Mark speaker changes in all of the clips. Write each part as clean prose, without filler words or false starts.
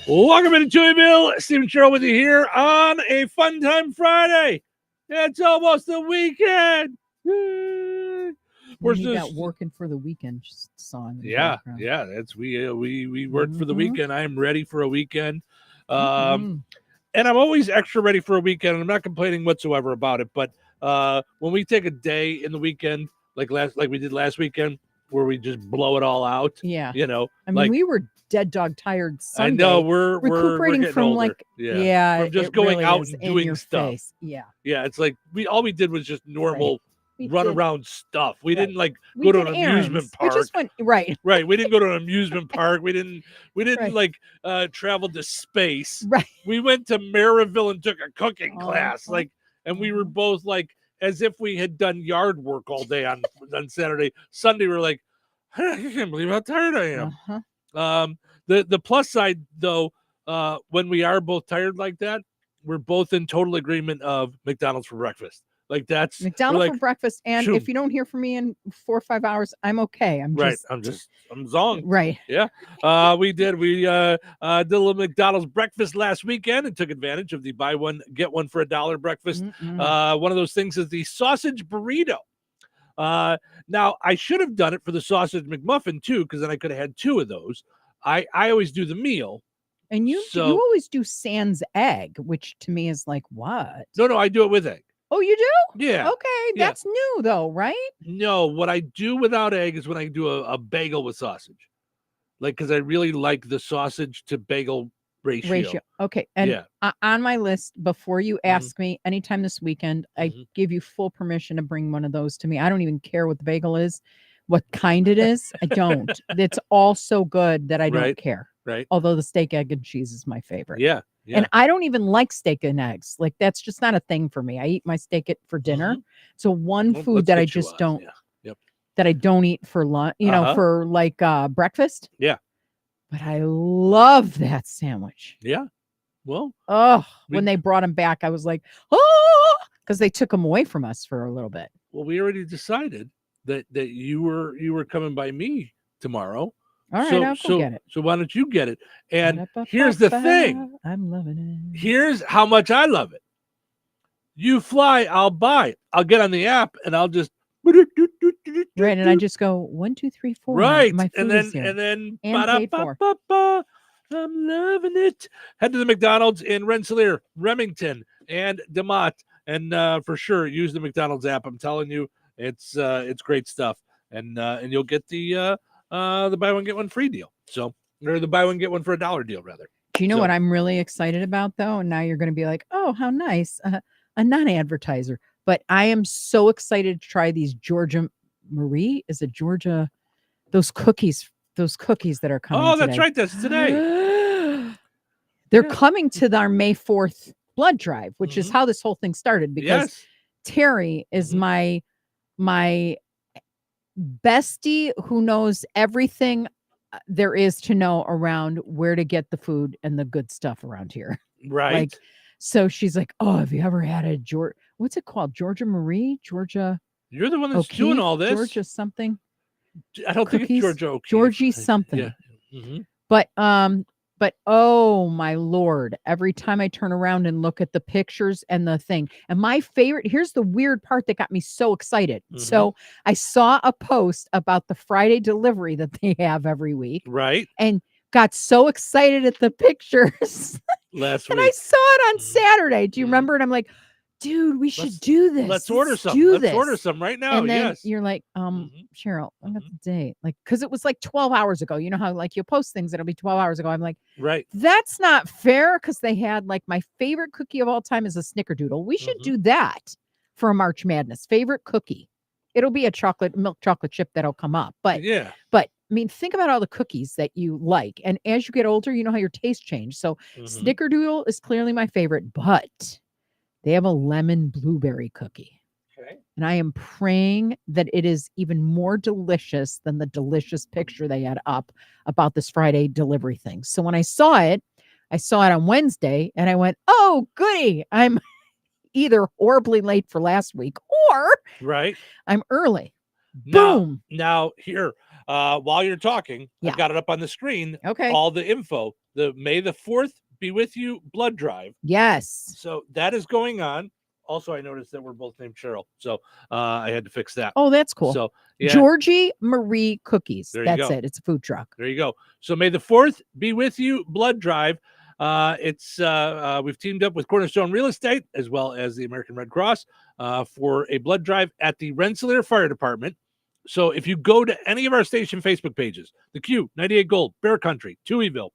Speaker 1: Welcome into Chewyville. Steve and Cheryl with you here on a Fun Time Friday. It's almost the weekend.
Speaker 2: We're got working for the weekend song.
Speaker 1: Yeah. That's we worked for the weekend. I am ready for a weekend. And I'm always extra ready for a weekend. I'm not complaining whatsoever about it. But when we take a day in the weekend, like we did last weekend, where we just blow it all out.
Speaker 2: Yeah.
Speaker 1: You know,
Speaker 2: I mean, we were dead dog tired Sunday.
Speaker 1: I know we're
Speaker 2: recuperating
Speaker 1: we're
Speaker 2: from
Speaker 1: older.
Speaker 2: like
Speaker 1: from just going
Speaker 2: really
Speaker 1: out and doing stuff.
Speaker 2: Face. Yeah.
Speaker 1: Yeah, it's like all we did was just normal around stuff. We didn't like
Speaker 2: we
Speaker 1: go to an amusement park.
Speaker 2: We just went right.
Speaker 1: We didn't go to an amusement park. We didn't like travel to space.
Speaker 2: Right.
Speaker 1: We went to Maryville and took a cooking class. And we were both like as if we had done yard work all day on Saturday. Sunday we're like, I can't believe how tired I am. The plus side though, when we are both tired like that, we're both in total agreement of McDonald's for breakfast. Like that's
Speaker 2: McDonald's for breakfast. And if you don't hear from me in 4 or 5 hours, I'm okay. I'm
Speaker 1: zoned.
Speaker 2: Right.
Speaker 1: Yeah. We did a little McDonald's breakfast last weekend and took advantage of the buy one, get one for $1 breakfast. One of those things is the sausage burrito. Now I should have done it for the sausage McMuffin too, because then I could have had 2 of those. I always do the meal.
Speaker 2: And you always do sans egg, which to me is like, what?
Speaker 1: No, I do it with egg.
Speaker 2: Oh, you do?
Speaker 1: Yeah.
Speaker 2: Okay, that's new though, right?
Speaker 1: No, what I do without egg is when I do a bagel with sausage. Like, because I really like the sausage to bagel ratio.
Speaker 2: Okay, and on my list, before you ask me, anytime this weekend, I give you full permission to bring one of those to me. I don't even care what the bagel is, what kind it is. I don't. It's all so good that I don't care.
Speaker 1: Right.
Speaker 2: Although the steak, egg, and cheese is my favorite.
Speaker 1: Yeah.
Speaker 2: And I don't even like steak and eggs. Like that's just not a thing for me. I eat my steak for dinner. So food that I just don't, that I don't eat for lunch, for like breakfast.
Speaker 1: Yeah.
Speaker 2: But I love that sandwich.
Speaker 1: Yeah. Well.
Speaker 2: When they brought them back, I was like, because they took them away from us for a little bit.
Speaker 1: Well, we already decided that you were coming by me tomorrow.
Speaker 2: All right, I'll go get it.
Speaker 1: So why don't you get it? And here's the thing.
Speaker 2: I'm loving it.
Speaker 1: Here's how much I love it. You fly, I'll buy it. I'll get on the app and I'll just
Speaker 2: right, and I just go 1, 2, 3, 4.
Speaker 1: Right,
Speaker 2: my food is here.
Speaker 1: and then
Speaker 2: paid for.
Speaker 1: I'm loving it. Head to the McDonald's in Rensselaer, Remington, and DeMott, and for sure use the McDonald's app. I'm telling you, it's great stuff, and you'll get the buy one get one free deal. So, or the buy one get one for $1 deal rather.
Speaker 2: Do you know what I'm really excited about though? And now you're going to be like, oh, how nice, a non-advertiser. But I am so excited to try these Georgia Marie. Is it Georgia? Those cookies that are coming.
Speaker 1: Oh, that's right. That's today.
Speaker 2: They're coming to our May 4th blood drive, which is how this whole thing started. Because Terry is my bestie who knows everything there is to know around where to get the food and the good stuff around here.
Speaker 1: Right.
Speaker 2: So she's like, oh, have you ever had a what's it called? Georgia Marie? Georgia.
Speaker 1: You're the one that's doing all this.
Speaker 2: Georgia something.
Speaker 1: I don't think it's Georgia O'Keeffe.
Speaker 2: Georgie something. Yeah. But oh my Lord, every time I turn around and look at the pictures and the thing, and my favorite, here's the weird part that got me so excited. So I saw a post about the Friday delivery that they have every week.
Speaker 1: Right.
Speaker 2: And got so excited at the pictures.
Speaker 1: Last week.
Speaker 2: And I saw it on Saturday. Do you remember? And I'm like, dude, we should do this.
Speaker 1: Let's order some. Let's order some right now.
Speaker 2: And then you're like, Cheryl, I got the date. Like, because it was like 12 hours ago. You know how like you post things that'll be 12 hours ago. I'm like,
Speaker 1: right.
Speaker 2: That's not fair, because they had like my favorite cookie of all time is a snickerdoodle. We should do that for a March Madness. Favorite cookie. It'll be a milk chocolate chip that'll come up. But I mean, think about all the cookies that you like. And as you get older, you know how your taste change. So snickerdoodle is clearly my favorite, but they have a lemon blueberry cookie. Okay. And I am praying that it is even more delicious than the delicious picture they had up about this Friday delivery thing. So when I saw it on Wednesday and I went, oh, goody. I'm either horribly late for last week or I'm early. Boom.
Speaker 1: Now here, while you're talking,
Speaker 2: Yeah.
Speaker 1: I've got it up on the screen.
Speaker 2: Okay.
Speaker 1: All the info. The May the 4th Be With You blood drive.
Speaker 2: Yes.
Speaker 1: So that is going on. Also, I noticed that we're both named Cheryl, so I had to fix that.
Speaker 2: Oh, that's cool.
Speaker 1: So yeah.
Speaker 2: Georgie Marie Cookies. That's it. It's a food truck.
Speaker 1: There you go. So May the 4th Be With You blood drive. We've teamed up with Cornerstone Real Estate as well as the American Red Cross for a blood drive at the Rensselaer Fire Department. So if you go to any of our station Facebook pages, the Q, 98 Gold, Bear Country, Tuieville,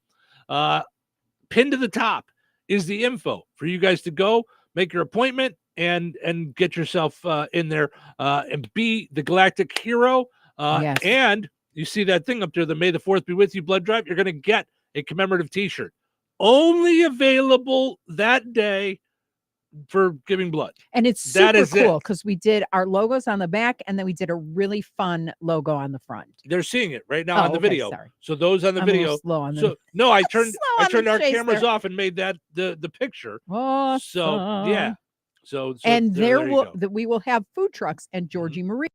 Speaker 1: pinned to the top is the info for you guys to go make your appointment and get yourself in there and be the galactic hero.
Speaker 2: Yes.
Speaker 1: And you see that thing up there, the May the 4th Be With You blood drive. You're going to get a commemorative T-shirt, only available that day for giving blood.
Speaker 2: And it's super cool because we did our logos on the back and then we did a really fun logo on the front.
Speaker 1: They're seeing it right now on the video.
Speaker 2: Sorry.
Speaker 1: So those on the
Speaker 2: I'm
Speaker 1: video.
Speaker 2: slow on
Speaker 1: so no, I turned our
Speaker 2: chase
Speaker 1: cameras
Speaker 2: there.
Speaker 1: off and made that the picture.
Speaker 2: Awesome.
Speaker 1: So yeah. So
Speaker 2: and we will have food trucks and Georgie Marie.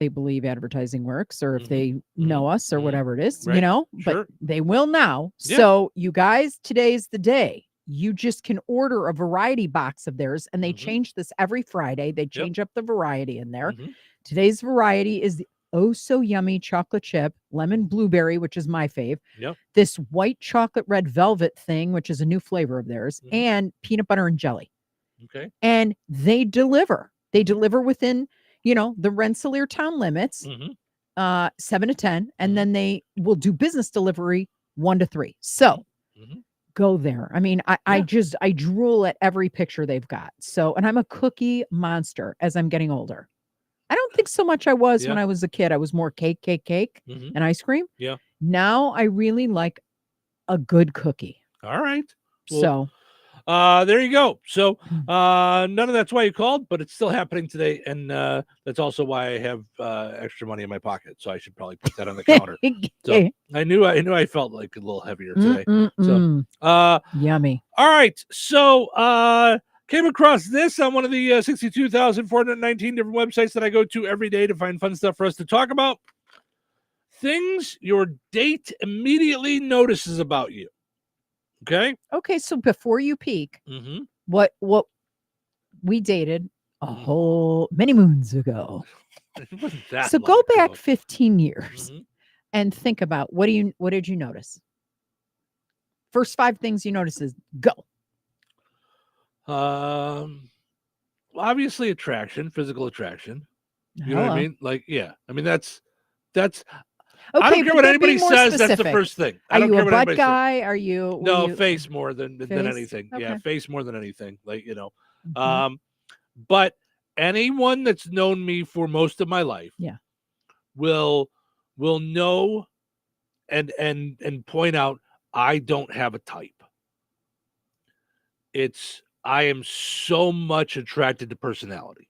Speaker 2: They believe advertising works, or if they know us or whatever it is,
Speaker 1: right.
Speaker 2: But they will now. Yeah. So you guys, today's the day. You just can order a variety box of theirs, and they change this every Friday. They change up the variety in there. Today's variety is the oh so yummy chocolate chip, lemon blueberry, which is my fave.
Speaker 1: Yep.
Speaker 2: This white chocolate red velvet thing, which is a new flavor of theirs, and peanut butter and jelly.
Speaker 1: Okay.
Speaker 2: And they deliver. They deliver within the Rensselaer town limits, 7 to 10, and then they will do business delivery 1 to 3. So go there. I mean, I drool at every picture they've got. So, and I'm a cookie monster as I'm getting older. I don't think so much I was when I was a kid. I was more cake, and ice cream.
Speaker 1: Yeah.
Speaker 2: Now I really like a good cookie.
Speaker 1: All right.
Speaker 2: Well, so.
Speaker 1: There you go. So none of that's why you called, but it's still happening today, and that's also why I have extra money in my pocket. So I should probably put that on the counter. So I knew I felt like a little heavier today. So
Speaker 2: yummy.
Speaker 1: All right. So came across this on one of the 62,419 different websites that I go to every day to find fun stuff for us to talk about. Things your date immediately notices about you. Okay.
Speaker 2: So before you peek, what we dated a whole many moons ago. So go back 15 years and think about what did you notice? First 5 things you notice is go.
Speaker 1: Obviously physical attraction. You know what I mean? Like, yeah. I mean that's.
Speaker 2: Okay,
Speaker 1: I don't care what anybody says.
Speaker 2: Specific.
Speaker 1: That's the first thing.
Speaker 2: Are you a butt guy? Are you
Speaker 1: face more than anything?
Speaker 2: Okay.
Speaker 1: Yeah, face more than anything. Like but anyone that's known me for most of my life, will know and point out I don't have a type. I am so much attracted to personality.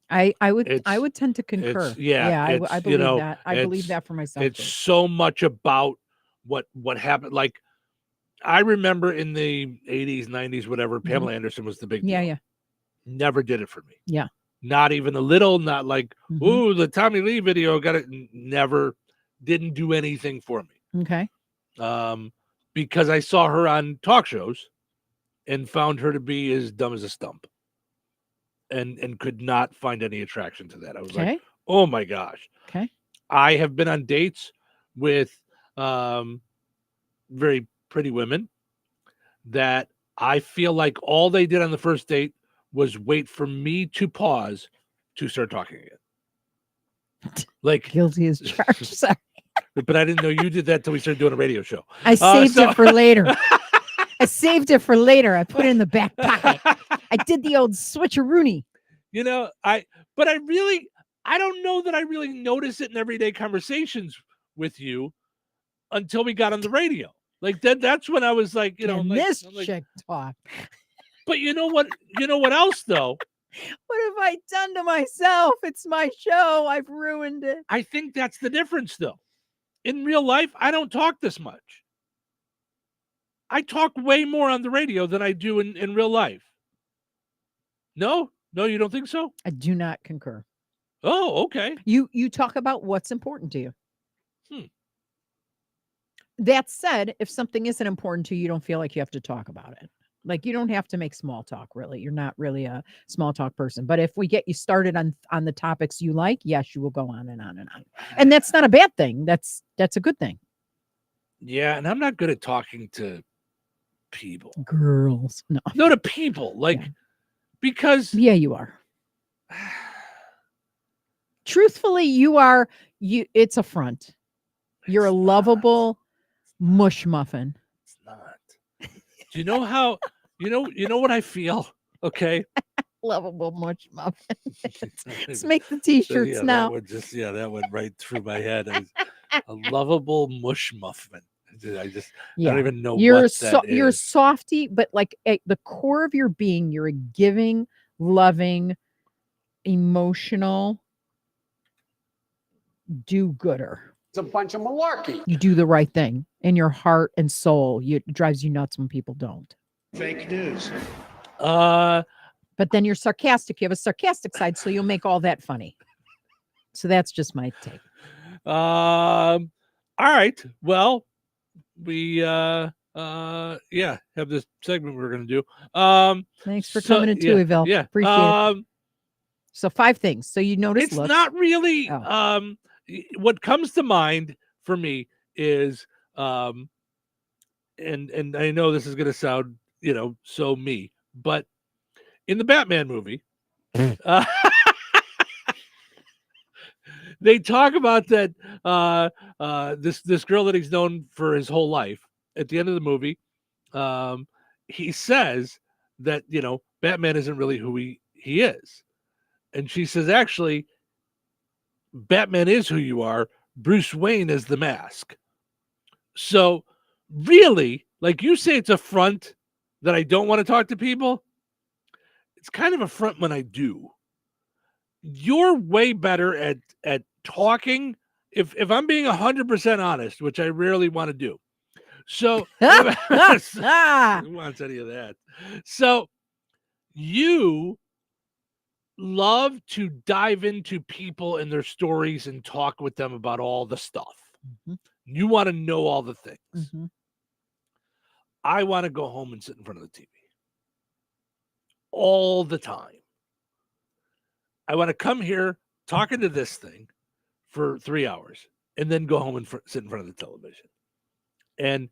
Speaker 2: I would tend to concur. I believe that. I believe that for myself.
Speaker 1: It's so much about what happened. Like I remember in the 80s, 90s, whatever, Pamela Anderson was the big deal.
Speaker 2: Yeah.
Speaker 1: Never did it for me.
Speaker 2: Yeah.
Speaker 1: Not even a little, not like, ooh, the Tommy Lee video got it. Never didn't do anything for me.
Speaker 2: Okay.
Speaker 1: Because I saw her on talk shows and found her to be as dumb as a stump. And could not find any attraction to that. I was like, oh my gosh.
Speaker 2: Okay.
Speaker 1: I have been on dates with very pretty women that I feel like all they did on the first date was wait for me to pause to start talking again. Like
Speaker 2: guilty as charged. Sorry.
Speaker 1: But I didn't know you did that till we started doing a radio show.
Speaker 2: I saved it for later. I saved it for later. I put it in the back pocket. I did the old switcheroony.
Speaker 1: I don't know that I really notice it in everyday conversations with you until we got on the radio. Like that's when I was like,
Speaker 2: this chick talk.
Speaker 1: But you know what else though?
Speaker 2: What have I done to myself? It's my show. I've ruined it.
Speaker 1: I think that's the difference though. In real life, I don't talk this much. I talk way more on the radio than I do in real life. No, you don't think so?
Speaker 2: I do not concur.
Speaker 1: Oh, okay.
Speaker 2: You talk about what's important to you.
Speaker 1: Hmm.
Speaker 2: That said, if something isn't important to you, you don't feel like you have to talk about it. Like, you don't have to make small talk, really. You're not really a small talk person. But if we get you started on the topics you like, yes, you will go on and on and on. And that's not a bad thing. That's a good thing.
Speaker 1: Yeah, and I'm not good at talking to people.
Speaker 2: Girls.
Speaker 1: No, to people. Like, because
Speaker 2: yeah, you are. Truthfully, you are. It's a front. You're a lovable mush muffin.
Speaker 1: It's not. Do you know how? You know what I feel? Okay.
Speaker 2: Lovable mush muffin. Let's make the t-shirts now.
Speaker 1: That went right through my head. A lovable mush muffin. I don't even know what that is.
Speaker 2: You're softy, but like at the core of your being, you're a giving, loving, emotional do-gooder.
Speaker 3: It's a bunch of malarkey.
Speaker 2: You do the right thing in your heart and soul. It drives you nuts when people don't.
Speaker 3: Fake news.
Speaker 2: But then you're sarcastic. You have a sarcastic side, so you'll make all that funny. So that's just my take.
Speaker 1: All right. Well, we have this segment we're gonna do.
Speaker 2: Thanks for coming in too, Evil.
Speaker 1: Yeah.
Speaker 2: Appreciate it. So 5 things. So you notice
Speaker 1: it's not really what comes to mind for me is and I know this is gonna sound, so me, but in the Batman movie, they talk about that this girl that he's known for his whole life. At the end of the movie, he says that Batman isn't really who he is, and she says, actually, Batman is who you are. Bruce Wayne is the mask. So really, like you say, it's a front that I don't want to talk to people. It's kind of a front when I do. You're way better at talking. If I'm being 100% honest, which I rarely want to do. So who wants any of that? So you love to dive into people and their stories and talk with them about all the stuff.
Speaker 2: Mm-hmm.
Speaker 1: You want to know all the things.
Speaker 2: Mm-hmm.
Speaker 1: I want to go home and sit in front of the TV all the time. I want to come here talking to this thing for 3 hours and then go home and sit in front of the television. And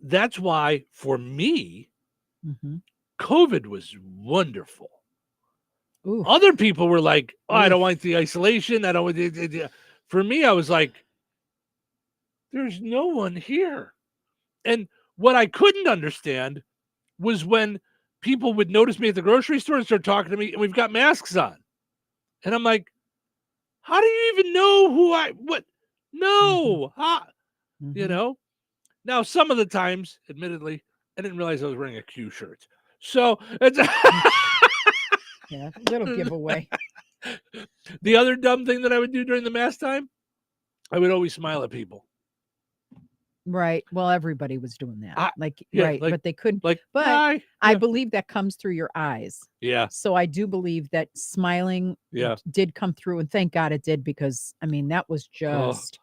Speaker 1: that's why, for me, COVID was wonderful.
Speaker 2: Ooh.
Speaker 1: Other people were like, oh, I don't want the isolation. I don't want the... For me, I was like, there's no one here. And what I couldn't understand was when people would notice me at the grocery store and start talking to me, and we've got masks on. And I'm like, how do you even know what? No. Now, some of the times, admittedly, I didn't realize I was wearing a Q shirt. So it's
Speaker 2: a little giveaway.
Speaker 1: The other dumb thing that I would do during the mask time, I would always smile at people.
Speaker 2: Right. Well, everybody was doing that. But they couldn't.
Speaker 1: But
Speaker 2: hi. I believe that comes through your eyes.
Speaker 1: Yeah.
Speaker 2: So I do believe that smiling did come through, and thank God it did, because that was just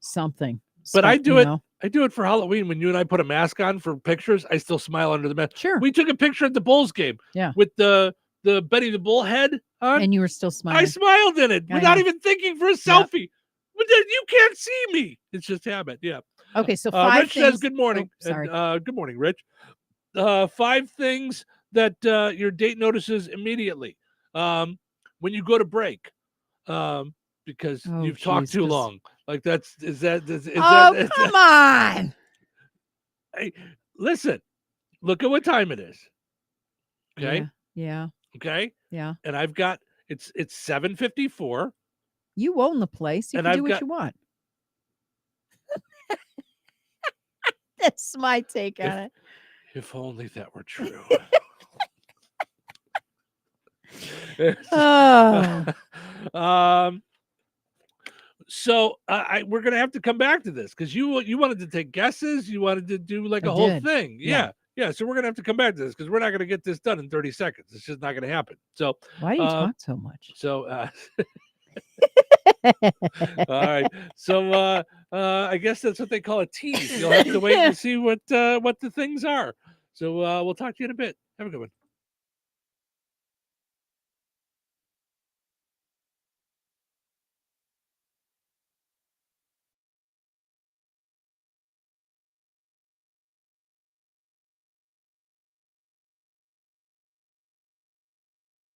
Speaker 2: something.
Speaker 1: But I do it. I do it for Halloween. When you and I put a mask on for pictures, I still smile under the mask.
Speaker 2: Sure.
Speaker 1: We took a picture at the Bulls game.
Speaker 2: Yeah.
Speaker 1: With the Betty the Bull head on.
Speaker 2: And you were still smiling.
Speaker 1: I smiled in it without even thinking for a selfie. But then you can't see me. It's just habit. Yeah.
Speaker 2: Okay, so 5
Speaker 1: Rich
Speaker 2: things.
Speaker 1: says good morning.
Speaker 2: Oh, sorry.
Speaker 1: And, good morning, Rich. 5 things that your date notices immediately. When you go to break, because you've talked too long. Like is that?
Speaker 2: Come on.
Speaker 1: Hey, listen. Look at what time it is. Okay.
Speaker 2: Yeah.
Speaker 1: Okay.
Speaker 2: Yeah.
Speaker 1: And I've got it's 7:54.
Speaker 2: You own the place. You can do what you want. That's my take on it.
Speaker 1: If only that were true. So we're gonna have to come back to this because you wanted to take guesses. You wanted to do like a whole thing. Yeah. So we're gonna have to come back to this because we're not gonna get this done in 30 seconds. It's just not gonna happen. So
Speaker 2: why do you talk so much?
Speaker 1: So all right. So I guess that's what they call a tease. You'll have to wait and see what the things are. So we'll talk to you in a bit. Have a good one.